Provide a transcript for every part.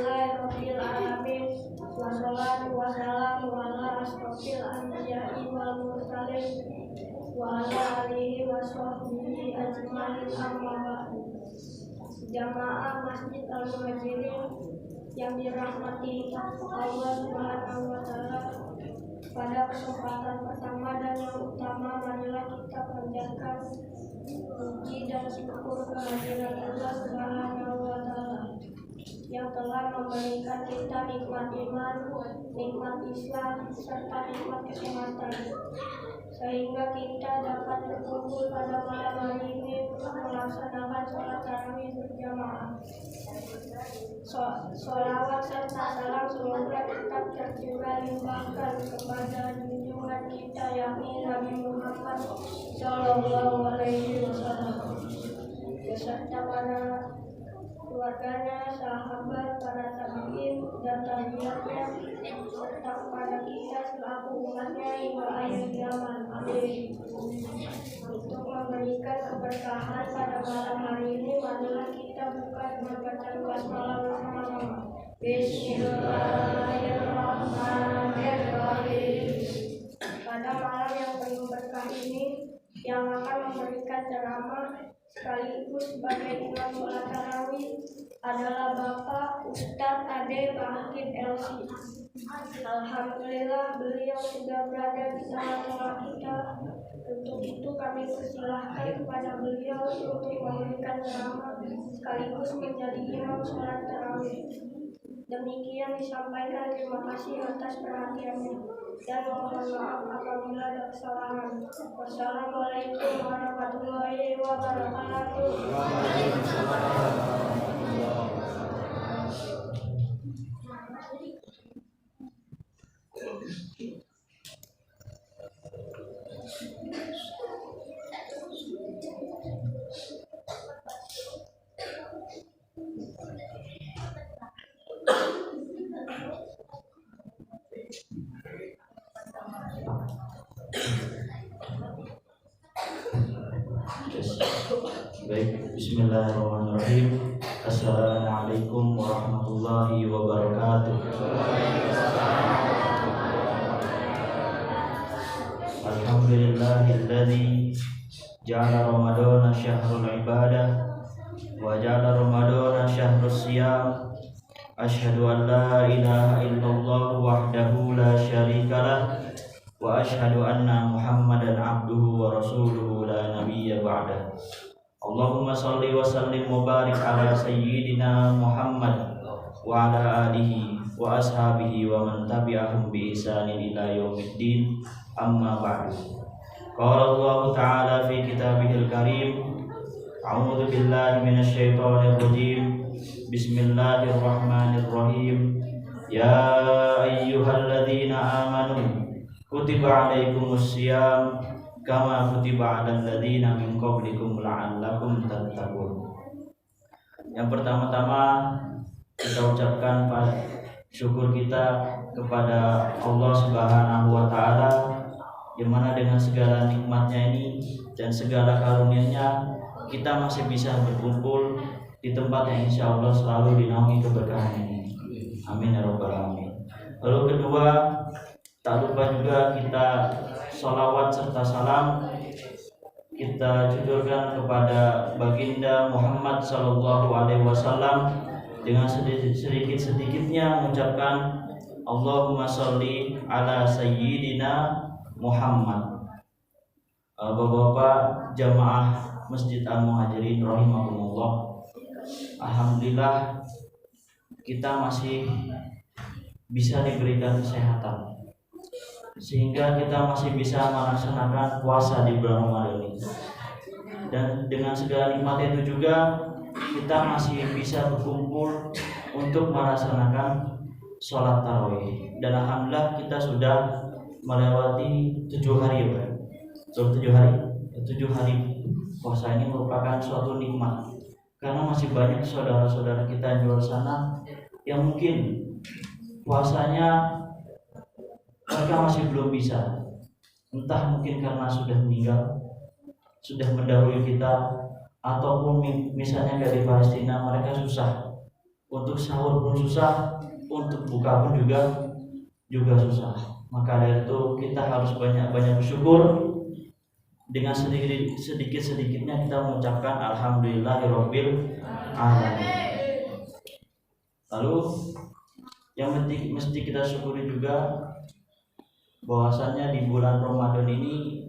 Alhamdulillahirabbil alamin. Wassalatu wassalamu ala asrofil anbiya'i wal mursalin wa ala alihi wa sahbihi ajmain, amma ba'du. Jamaah Masjid Al-Muhajirin yang dirahmati Allah Subhanahu wa Ta'ala, pada kesempatan pertama dan yang utama, marilah kita panjatkan puji dan syukur kehadirat Allah Subhanahu wa Ta'ala yang telah memberikan kita nikmat iman, nikmat Islam, serta nikmat kesehatan, sehingga kita dapat berkumpul pada malam hari ini untuk melaksanakan sholat tarawih berjamaah. Sholawat serta salam semoga tetap tercurah limpahkan kepada junjungan kita, yakni Nabi Muhammad Sallallahu Alaihi Wasallam, beserta para keluarganya, sahabat, para tabi'in dan tabi'atnya, serta kepada kita selaku umatnya hingga akhir zaman. Amin. Untuk memberikan keberkahan pada malam hari ini, marilah kita buka dengan bacaan basmalah bersama-sama. Bismillahirrahmanirrahim. Pada malam yang penuh berkah ini, yang akan memberikan ceramah sekaligus sebagai imam sholat tarawih adalah Bapak Ustadz Ade Bahkin LC. Alhamdulillah, beliau sudah berada di tengah-tengah kita. Untuk itu kami persilahkan kepada beliau untuk memberikan ceramah sekaligus menjadi imam sholat tarawih. Demikian disampaikan, terima kasih atas perhatiannya dan mohon maaf apabila ada kesalahan. Wassalamualaikum warahmatullahi wabarakatuh. Baik, bismillahirrahmanirrahim. Assalamualaikum warahmatullahi wabarakatuh. Alhamdulillahilladzi ja'ala ramadhana syahrul ibadah wa ja'ala ramadhana syahrus siyam. Asyhadu an la ilaha illallah wahdahu la syarikalah wa asyhadu anna Muhammadan abduhu wa rasuluhu la nabiyya ba'dah. Allahumma salli wa sallim wa barik ala sayyidina Muhammad wa ala alihi wa ashabihi wa man tabi'ahum bi ihsanin ila yaumiddin, amma ba'du. Qala Allah ta'ala fi kitabihil karim, a'udzu billahi minasyaitonir rajim, bismillahirrahmanirrahim. Ya ayyuhalladzina amanu kutiba alaikumus syiyam kama kutiba 'alal ladzina min qablikum la'allakum tattaqun. Yang pertama-tama kita ucapkan syukur kita kepada Allah Subhanahu wa Ta'ala, yang mana dengan segala nikmatnya ini dan segala karunia-Nya kita masih bisa berkumpul di tempat yang insya Allah selalu dinaungi keberkahan ini. Amin ya rabbal alamin. Lalu kedua, tak lupa juga kita sholawat serta salam kita judulkan kepada baginda Muhammad Sallallahu Alaihi Wasallam dengan sedikit-sedikitnya mengucapkan Allahumma sholli ala sayyidina Muhammad. Bapak-bapak jamaah Masjid Al-Muhajirin rahimahumullah, alhamdulillah kita masih bisa diberikan kesehatan sehingga kita masih bisa melaksanakan puasa di bulan Ramadan ini. Dan dengan segala nikmat itu juga kita masih bisa berkumpul untuk melaksanakan sholat tarawih. Dan alhamdulillah kita sudah melewati 7 hari, ya, 7 hari. 7 hari puasa ini merupakan suatu nikmat, karena masih banyak saudara-saudara kita di luar sana yang mungkin puasanya mereka masih belum bisa, entah mungkin karena sudah meninggal, sudah mendahului kita, ataupun misalnya dari Palestina mereka susah untuk sahur pun susah, untuk buka pun juga susah. Maka dari itu kita harus banyak bersyukur. Dengan sedikit-sedikitnya kita mengucapkan alhamdulillahirabbil alamin. Lalu yang mesti kita syukuri juga bahwasannya di bulan Ramadan ini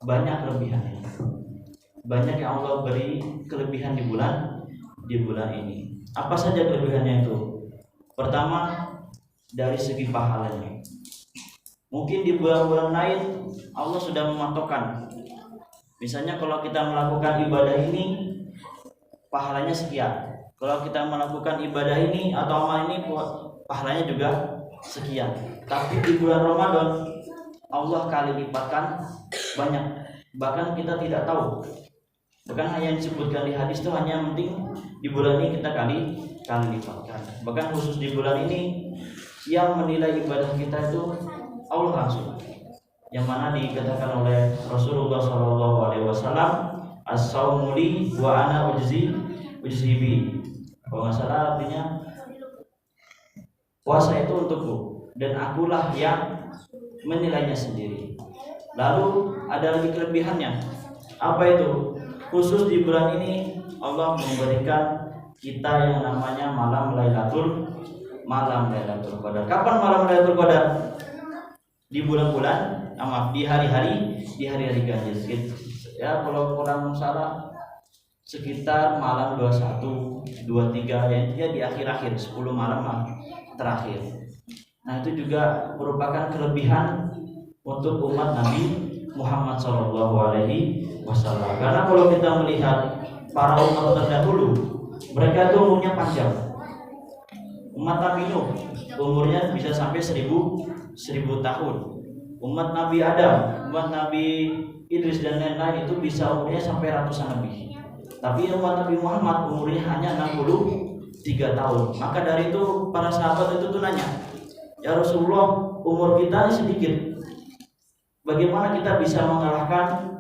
banyak kelebihannya. Banyak yang Allah beri kelebihan di bulan ini. Apa saja kelebihannya itu? Pertama, dari segi pahalanya. Mungkin di bulan-bulan lain Allah sudah mematokkan. Misalnya kalau kita melakukan ibadah ini pahalanya sekian. Kalau kita melakukan ibadah ini atau amal ini pahalanya juga sekian. Tapi di bulan Ramadan Allah kali lipatkan banyak. Bahkan kita tidak tahu. Bahkan hanya disebutkan di hadis itu hanya penting di bulan ini kita kali lipatkan. Bahkan khusus di bulan ini yang menilai ibadah kita itu Allah langsung. Yang mana dikatakan oleh Rasulullah SAW, as-saumu li wa ana ujzi bi. Kalau nggak salah artinya puasa itu untukku dan akulah yang menilainya sendiri. Lalu ada lagi kelebihannya. Apa itu? Khusus di bulan ini Allah memberikan kita yang namanya malam Lailatul Qadar. Kapan malam Lailatul Qadar? Di bulan-bulan, di hari-hari ganjil. Ya kalau kurang salah sekitar malam 21, 23 ya intinya di akhir-akhir 10 malam terakhir. Nah itu juga merupakan kelebihan untuk umat Nabi Muhammad SAW. Karena kalau kita melihat para umat terdahulu, mereka itu umurnya panjang. Umat Nabi Nuh umurnya bisa sampai 1000 tahun. Umat Nabi Adam, umat Nabi Idris dan lain-lain itu bisa umurnya sampai ratusan lebih. Tapi umat Nabi Muhammad umurnya hanya 63 tahun. Maka dari itu para sahabat itu tuh nanya, ya Rasulullah, umur kita ini sedikit. Bagaimana kita bisa mengalahkan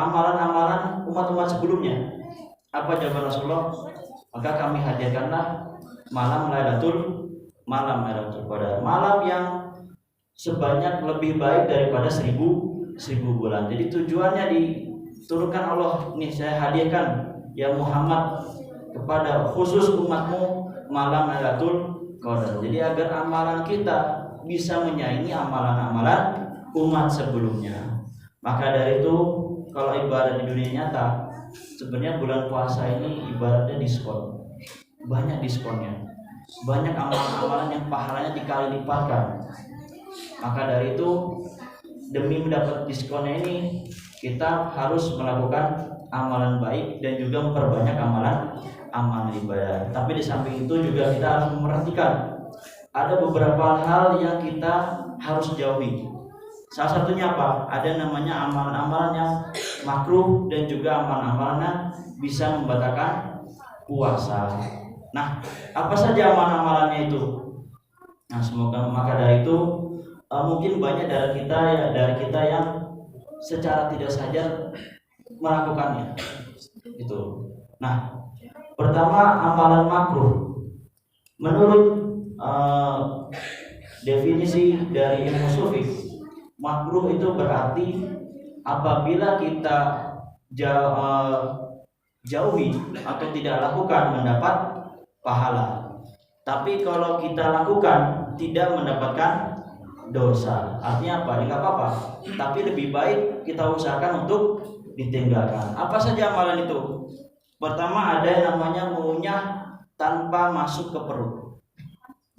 amalan-amalan umat-umat sebelumnya? Apa jawaban Rasulullah? Maka kami hadirkanlah malam Lailatul Qadar. Malam yang sebanyak lebih baik daripada 1000 bulan. Jadi tujuannya diturunkan Allah, nih saya hadirkan ya Muhammad kepada khusus umatmu malam Lailatul Qadar. Jadi agar amalan kita bisa menyaingi amalan-amalan umat sebelumnya. Maka dari itu kalau ibadah di dunia nyata, sebenarnya bulan puasa ini ibaratnya diskon. Banyak diskonnya. Banyak amalan-amalan yang pahalanya dikali lipatkan. Maka dari itu demi mendapat diskonnya ini kita harus melakukan amalan baik dan juga memperbanyak amalan ibadah. Tapi di samping itu juga kita harus memperhatikan ada beberapa hal yang kita harus jauhi. Salah satunya apa? Ada namanya amalan-amalan yang makruh dan juga amalan-amalan yang bisa membatalkan puasa. Nah, apa saja amalan-amalannya itu? Nah, semoga maka dari itu mungkin banyak dari kita yang secara tidak sadar melakukannya. Itu. Nah, pertama amalan makruh. Menurut definisi dari ilmu sufi, makruh itu berarti apabila kita jauhi atau tidak lakukan mendapat pahala. Tapi kalau kita lakukan tidak mendapatkan dosa. Artinya apa? Enggak apa-apa. Tapi lebih baik kita usahakan untuk ditinggalkan. Apa saja amalan itu? Pertama ada yang namanya mengunyah tanpa masuk ke perut.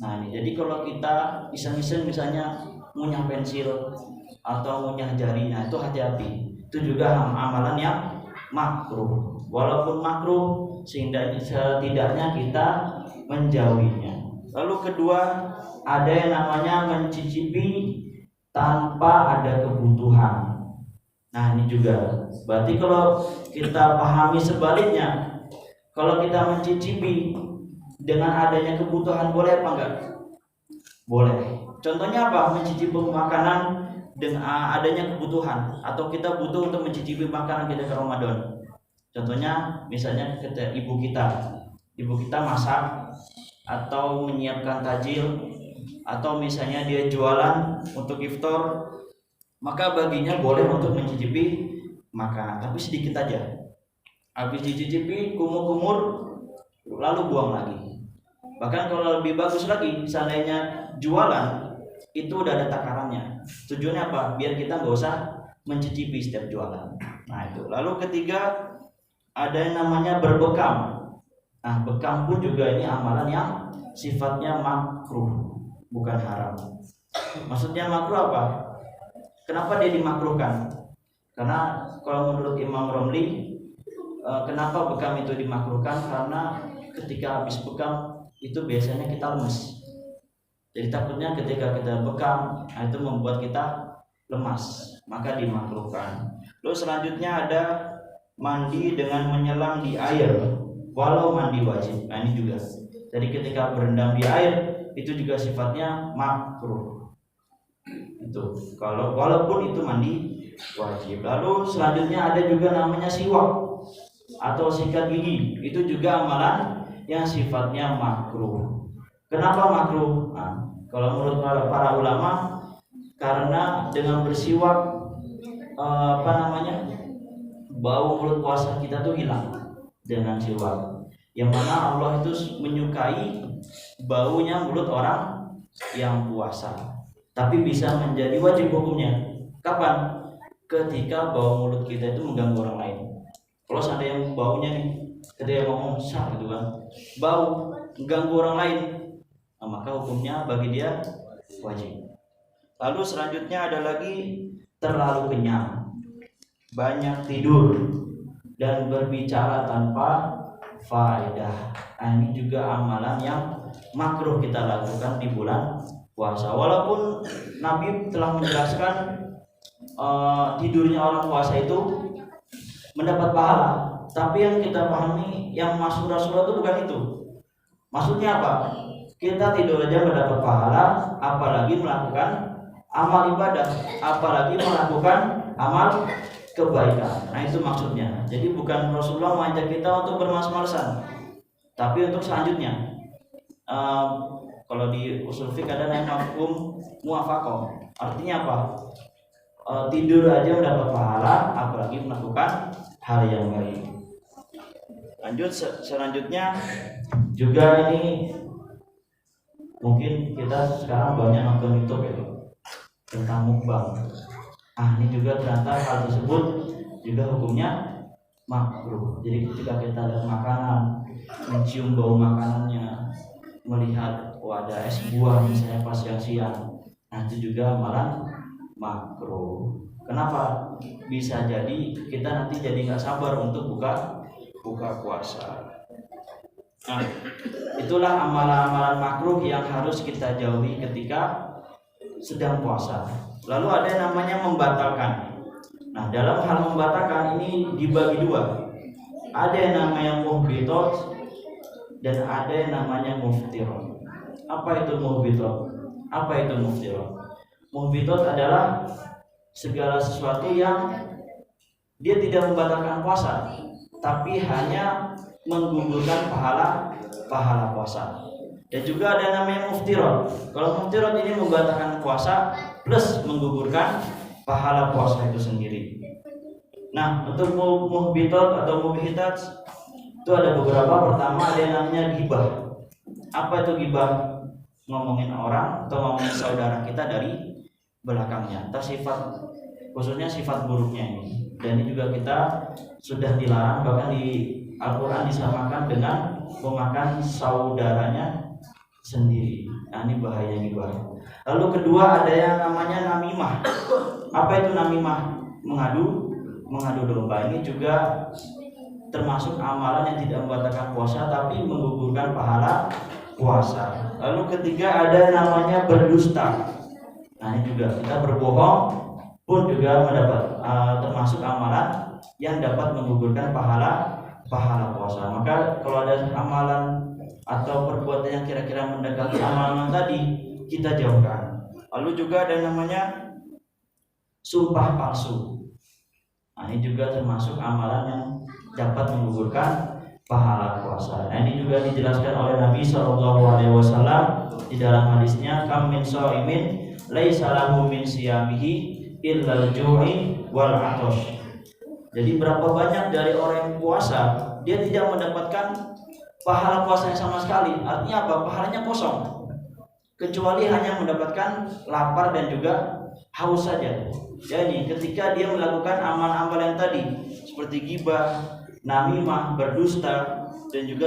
Nah ini, jadi kalau kita iseng-iseng misalnya ngunyah pensil atau ngunyah jari, nah itu hati-hati. Itu juga amalan yang makruh. Walaupun makruh, setidaknya kita menjauhinya. Lalu kedua, ada yang namanya mencicipi tanpa ada kebutuhan. Nah ini juga berarti kalau kita pahami sebaliknya, kalau kita mencicipi dengan adanya kebutuhan boleh apa enggak? Boleh. Contohnya apa? Mencicipi makanan dengan adanya kebutuhan, atau kita butuh untuk mencicipi makanan kita ke Ramadan. Contohnya misalnya ibu kita masak atau menyiapkan takjil, atau misalnya dia jualan untuk iftar, maka baginya boleh untuk mencicipi makanan, tapi sedikit aja. Habis dicicipi kumur-kumur lalu buang lagi. Bahkan kalau lebih bagus lagi, seandainya jualan itu udah ada takarannya. Tujuannya apa? Biar kita nggak usah mencicipi setiap jualan. Nah itu. Lalu ketiga, ada yang namanya berbekam. Nah, bekam pun juga ini amalan yang sifatnya makruh, bukan haram. Maksudnya makruh apa? Kenapa dia dimakruhkan? Karena kalau menurut Imam Romli, kenapa bekam itu dimakruhkan? Karena ketika habis bekam itu biasanya kita lemes. Jadi takutnya ketika kita bekam, itu membuat kita lemas, maka dimakruhkan. Lalu selanjutnya ada mandi dengan menyelam di air, walau mandi wajib. Nah ini juga. Jadi ketika berendam di air itu juga sifatnya makruh. Itu kalau walaupun itu mandi wajib. Lalu selanjutnya ada juga namanya siwak atau sikat gigi. Itu juga amalan yang sifatnya makruh. Kenapa makruh? Nah, kalau menurut para ulama, karena dengan bersiwak bau mulut puasa kita tuh hilang dengan siwak. Yang mana Allah itu menyukai baunya mulut orang yang puasa. Tapi bisa menjadi wajib hukumnya. Kapan? Ketika bau mulut kita itu mengganggu orang lain. Kalau ada yang baunya nih, ketika ngomong sah gitu kan, bau mengganggu orang lain, nah, maka hukumnya bagi dia wajib. Lalu selanjutnya ada lagi terlalu kenyang, banyak tidur, dan berbicara tanpa faedah. Nah, ini juga amalan yang makruh kita lakukan di bulan puasa. Walaupun Nabi telah menjelaskan tidurnya orang puasa itu mendapat pahala, tapi yang kita pahami, yang masuk Rasulullah itu bukan itu. Maksudnya apa? Kita tidur aja mendapat pahala, apalagi melakukan amal ibadah, apalagi melakukan amal kebaikan. Nah itu maksudnya. Jadi bukan Rasulullah mengajak kita untuk bermalas-malasan, tapi untuk selanjutnya. Kalau di usul fiqh ada namanya hukum muwafaqah. Artinya apa? Tidur aja mendapat pahala, apalagi melakukan hal yang baik. Lanjut selanjutnya juga ini mungkin kita sekarang banyak nonton YouTube ya tentang mukbang. Ini juga ternyata hal tersebut juga hukumnya makruh. Jadi ketika kita lihat makanan, mencium bau makanannya, melihat ada es buah misalnya pas siang-siang, itu juga malah makruh. Kenapa? Bisa jadi kita nanti jadi nggak sabar untuk buka puasa. Nah, itulah amalan-amalan makruh yang harus kita jauhi ketika sedang puasa. Lalu ada yang namanya membatalkan. Nah, dalam hal membatalkan ini dibagi dua. Ada yang namanya muhbitot dan ada yang namanya muftirot. Apa itu muhbitot? Apa itu muftirot? Muhbitot adalah segala sesuatu yang dia tidak membatalkan puasa, tapi hanya menggugurkan pahala puasa. Dan juga ada namanya muftirot. Kalau muftirot ini membatalkan puasa plus menggugurkan pahala puasa itu sendiri. Nah, untuk muhbitot atau mubhitat itu ada beberapa. Pertama ada yang namanya ghibah. Apa itu ghibah? Ngomongin orang atau ngomongin saudara kita dari belakangnya. Atau khususnya sifat buruknya ini. Dan ini juga kita sudah dilarang, bahkan di Al-Quran disamakan dengan memakan saudaranya sendiri. Nah, ini bahaya ghibah. Lalu kedua ada yang namanya namimah. Apa itu namimah? Mengadu domba. Ini juga termasuk amalan yang tidak membatalkan puasa tapi menggugurkan pahala puasa. Lalu ketiga ada namanya berdusta. Nah, ini juga kita berbohong pun juga termasuk amalan yang dapat menggugurkan pahala puasa. Maka kalau ada amalan atau perbuatan yang kira-kira mendekati amalan tadi, kita jauhkan. Lalu juga ada namanya sumpah palsu. Nah, ini juga termasuk amalan yang dapat menggugurkan pahala puasa. Nah, ini juga dijelaskan oleh Nabi SAW di dalam hadisnya, kam min shaimin laisa lahu min siyamihi illal ju'i wal 'atash. Jadi berapa banyak dari orang yang puasa dia tidak mendapatkan pahala puasanya sama sekali. Artinya apa? Pahalanya kosong, kecuali hanya mendapatkan lapar dan juga haus saja. Jadi ketika dia melakukan amal-amal yang tadi seperti ghibah, namimah, berdusta, dan juga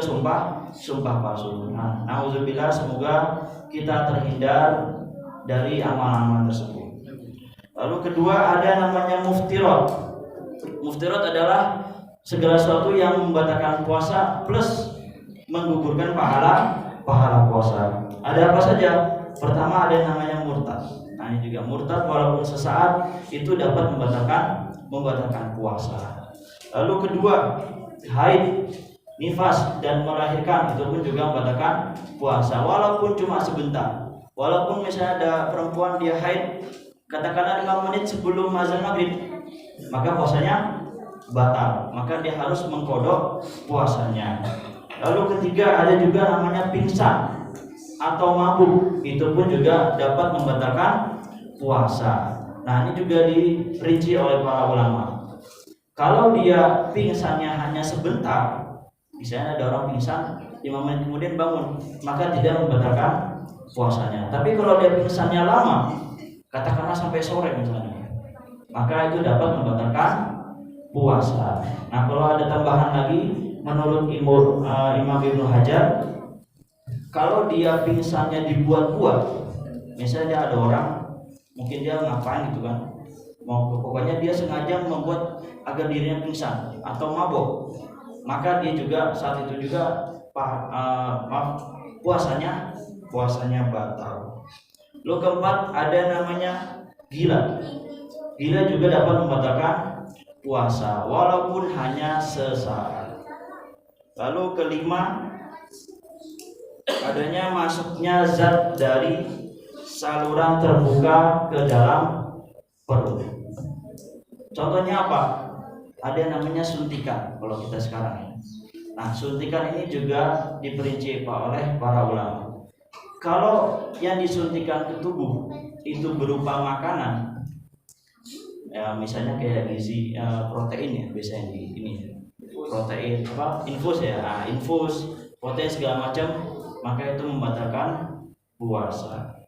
sumpah palsu. Nah, nauzubillah, semoga kita terhindar dari amal-amal tersebut. Lalu kedua ada namanya muftirat. Muftirat adalah segala sesuatu yang membatalkan puasa plus menggugurkan pahala puasa. Ada apa saja? Pertama ada namanya murtad. Nah, ini juga murtad walaupun sesaat itu dapat membatalkan puasa. Lalu kedua, haid, nifas, dan melahirkan, itu pun juga membatalkan puasa walaupun cuma sebentar. Walaupun misalnya ada perempuan dia haid katakanlah 5 menit sebelum azan maghrib, maka puasanya batal, maka dia harus mengkodok puasanya. Lalu ketiga ada juga namanya pingsan atau mabuk, itu pun juga dapat membatalkan puasa. Nah, ini juga dirinci oleh para ulama. Kalau dia pingsannya hanya sebentar, misalnya ada orang pingsan 5 menit kemudian bangun, maka tidak membatalkan puasanya. Tapi kalau dia pingsannya lama, katakanlah sampai sore misalnya, maka itu dapat membatalkan puasa. Nah, kalau ada tambahan lagi menurut Imam Ibnu Hajar, kalau dia pingsannya dibuat-buat, misalnya ada orang mungkin dia ngapain gitu kan, pokoknya dia sengaja membuat agar dirinya pingsan atau mabok, maka dia juga saat itu juga puasanya batal. Lalu keempat ada namanya gila. Gila juga dapat membatalkan puasa walaupun hanya sesaat. Lalu kelima adanya masuknya zat dari saluran terbuka ke dalam perut. Contohnya apa? Ada namanya suntikan kalau kita sekarang ini. Nah, suntikan ini juga diperinci oleh para ulama. Kalau yang disuntikan ke tubuh itu berupa makanan, ya misalnya kayak gizi, protein ya biasanya di ini protein infus ya, infus protein segala macam, maka itu membatalkan puasa.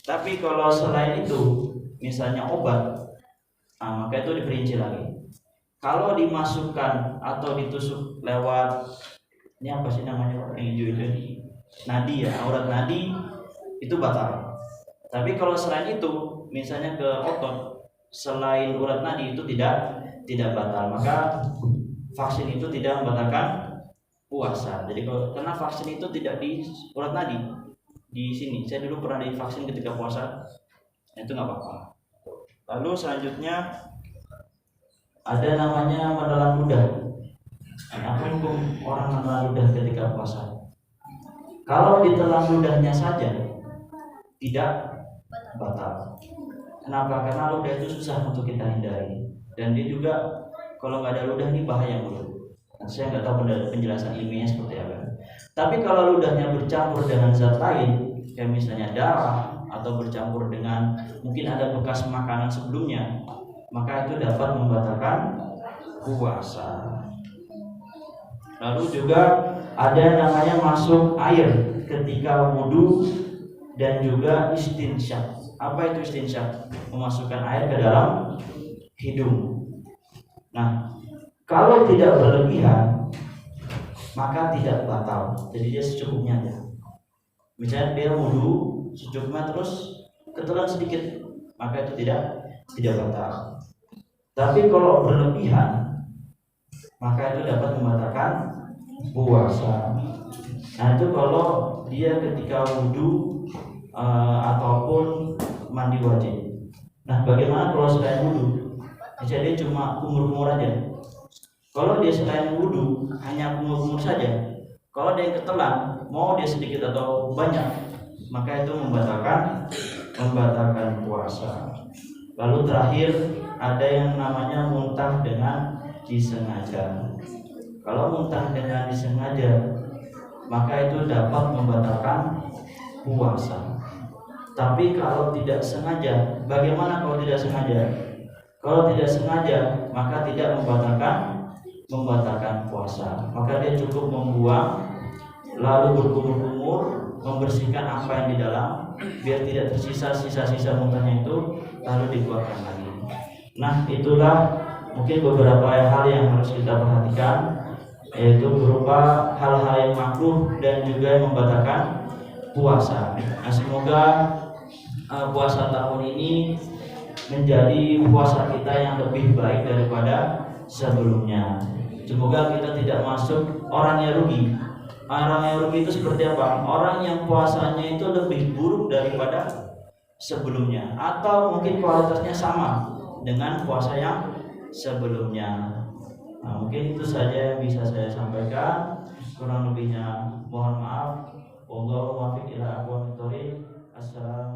Tapi kalau selain itu misalnya obat, maka itu diperinci lagi. Kalau dimasukkan atau ditusuk lewat ini apa sih namanya yang hijau-hijau ini, nadi ya, aurat nadi, itu batal. Tapi kalau selain itu misalnya ke otot selain urat nadi itu tidak batal, maka vaksin itu tidak membatalkan puasa. Jadi kalau karena vaksin itu tidak di urat nadi, di sini saya dulu pernah divaksin ketika puasa, itu nggak apa-apa. Lalu selanjutnya ada namanya menelan ludah. Apa hukum orang menelan ludah ketika puasa? Kalau ditelan ludahnya saja tidak batal. Kenapa? Karena ludah itu susah untuk kita hindari, dan dia juga kalau nggak ada ludah ini bahaya mulut. Nah, saya nggak tahu penjelasan ilmiahnya seperti apa. Tapi kalau ludahnya bercampur dengan zat lain, kayak misalnya darah atau bercampur dengan mungkin ada bekas makanan sebelumnya, maka itu dapat membatalkan puasa. Lalu juga ada namanya masuk air ketika wudu dan juga istinsyak. Apa itu istinsyak? Memasukkan air ke dalam hidung. Nah, kalau tidak berlebihan maka tidak batal. Jadi dia secukupnya aja. Misalnya dia wudu secukupnya terus ketelan sedikit, maka itu tidak batal. Tapi kalau berlebihan maka itu dapat membatalkan puasa. Nah, itu kalau dia ketika wudu ataupun mandi wajib. Nah, bagaimana kalau selain wudu? Misalnya dia cuma kumur-kumur aja. Kalau dia selain wudu hanya kumur-kumur saja, kalau dia ketelan mau dia sedikit atau banyak, maka itu membatalkan puasa. Lalu terakhir ada yang namanya muntah dengan disengaja. Kalau muntah dengan disengaja, maka itu dapat membatalkan puasa. Tapi kalau tidak sengaja, bagaimana kalau tidak sengaja? Kalau tidak sengaja, maka tidak membatalkan puasa. Maka dia cukup membuang, lalu berkumur-kumur, membersihkan apa yang di dalam, biar tidak tersisa sisa-sisa muntahnya itu, lalu dikeluarkan lagi. Nah, itulah mungkin beberapa hal yang harus kita perhatikan, yaitu berupa hal-hal yang makruh dan juga yang membatalkan puasa. Nah, semoga puasa tahun ini menjadi puasa kita yang lebih baik daripada sebelumnya. Semoga kita tidak masuk orang yang rugi. Orang yang rugi itu seperti apa? Orang yang puasanya itu lebih buruk daripada sebelumnya, atau mungkin kualitasnya sama dengan puasa yang sebelumnya. Nah, mungkin itu saja yang bisa saya sampaikan. Kurang lebihnya mohon maaf. Wallahu muwaffiq ila aqwamit thoriq. Assalamualaikum.